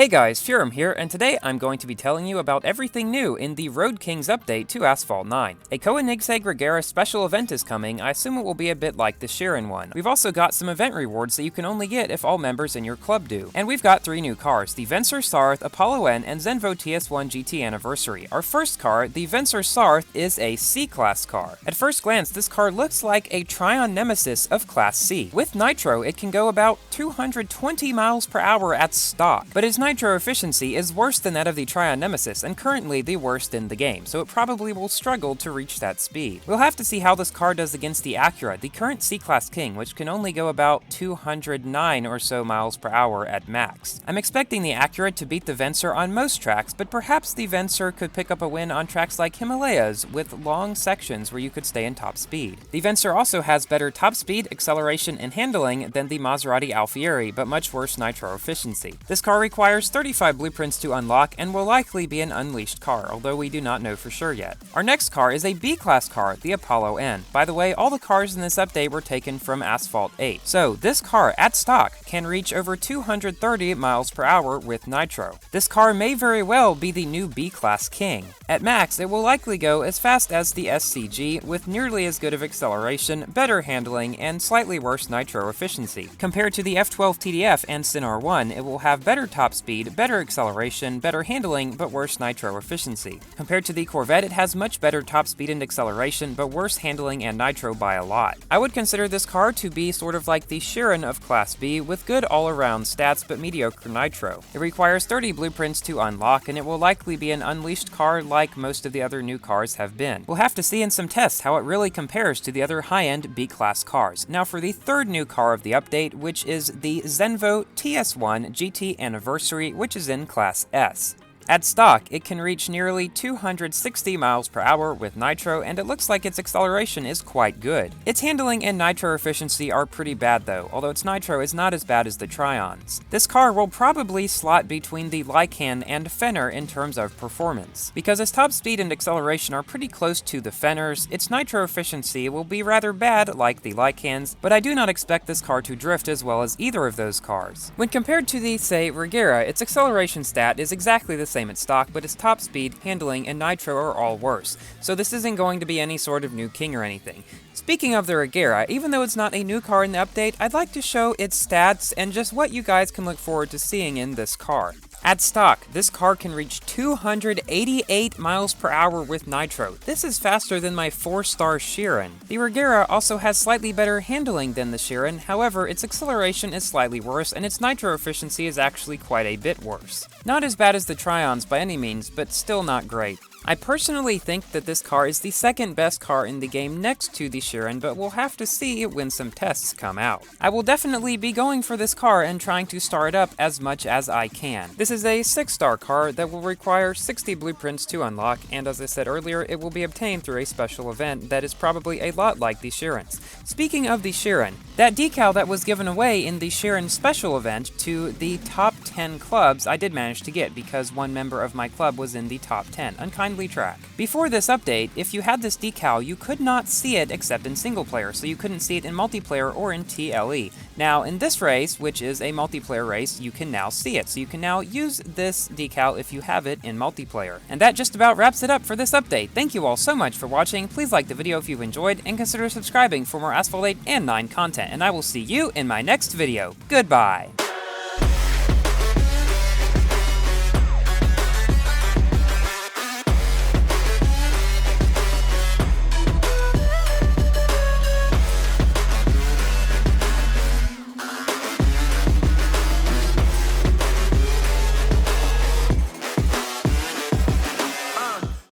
Hey guys, Furum here, and today I'm going to be telling you about everything new in the Road Kings update to Asphalt 9. A Koenigsegg REGERA special event is coming. I assume it will be a bit like the Sheeran one. We've also got some event rewards that you can only get if all members in your club do. And we've got 3 new cars, the Vencer Sarth, Apollo N, and Zenvo TS1 GT Anniversary. Our first car, the Vencer Sarth, is a C-Class car. At first glance, this car looks like a Tryon Nemesis of Class C. With nitro, it can go about 220 miles per hour at stock, but its nitro efficiency is worse than that of the Tryon Nemesis, and currently the worst in the game, so it probably will struggle to reach that speed. We'll have to see how this car does against the Acura, the current C-Class King, which can only go about 209 or so miles per hour at max. I'm expecting the Acura to beat the Vencer on most tracks, but perhaps the Vencer could pick up a win on tracks like Himalayas with long sections where you could stay in top speed. The Vencer also has better top speed, acceleration, and handling than the Maserati Alfieri, but much worse nitro efficiency. This car requires 35 blueprints to unlock and will likely be an unleashed car, although we do not know for sure yet. Our next car is a B-Class car, the Apollo N. By the way, all the cars in this update were taken from Asphalt 8. So, this car, at stock, can reach over 230 miles per hour with nitro. This car may very well be the new B-Class King. At max, it will likely go as fast as the SCG, with nearly as good of acceleration, better handling, and slightly worse nitro efficiency. Compared to the F12 TDF and Sinar 1, it will have better top speed, better acceleration, better handling, but worse nitro efficiency. Compared to the Corvette, it has much better top speed and acceleration, but worse handling and nitro by a lot. I would consider this car to be sort of like the Sheeran of Class B, with good all-around stats but mediocre nitro. It requires 30 blueprints to unlock, and it will likely be an unleashed car like most of the other new cars have been. We'll have to see in some tests how it really compares to the other high-end B-Class cars. Now for the third new car of the update, which is the Zenvo TS1 GT Anniversary, which is in Class S. At stock, it can reach nearly 260 miles per hour with nitro, and it looks like its acceleration is quite good. Its handling and nitro efficiency are pretty bad though, although its nitro is not as bad as the Tryons. This car will probably slot between the Lycan and Fenner in terms of performance. Because its top speed and acceleration are pretty close to the Fenners, its nitro efficiency will be rather bad like the Lycans, but I do not expect this car to drift as well as either of those cars. When compared to the, say, REGERA, its acceleration stat is exactly the same at stock, but its top speed, handling, and nitro are all worse, so this isn't going to be any sort of new king or anything. Speaking of the REGERA, even though it's not a new car in the update, I'd like to show its stats and just what you guys can look forward to seeing in this car. At stock, this car can reach 288 miles per hour with nitro. This is faster than my 4-star Sheeran. The REGERA also has slightly better handling than the Sheeran, however, its acceleration is slightly worse and its nitro efficiency is actually quite a bit worse. Not as bad as the Tryons by any means, but still not great. I personally think that this car is the second best car in the game next to the Sheeran, but we'll have to see when some tests come out. I will definitely be going for this car and trying to star it up as much as I can. This is a 6-star car that will require 60 blueprints to unlock, and as I said earlier, it will be obtained through a special event that is probably a lot like the Sheeran's. Speaking of the Sheeran, that decal that was given away in the Sheeran special event to the top 10 clubs I did manage to get because one member of my club was in the top 10. Unkindly track. Before this update, if you had this decal, you could not see it except in single player, so you couldn't see it in multiplayer or in TLE. Now, in this race, which is a multiplayer race, you can now see it, so you can now use this decal if you have it in multiplayer. And that just about wraps it up for this update. Thank you all so much for watching. Please like the video if you've enjoyed, and consider subscribing for more Asphalt 8 and 9 content, and I will see you in my next video. Goodbye!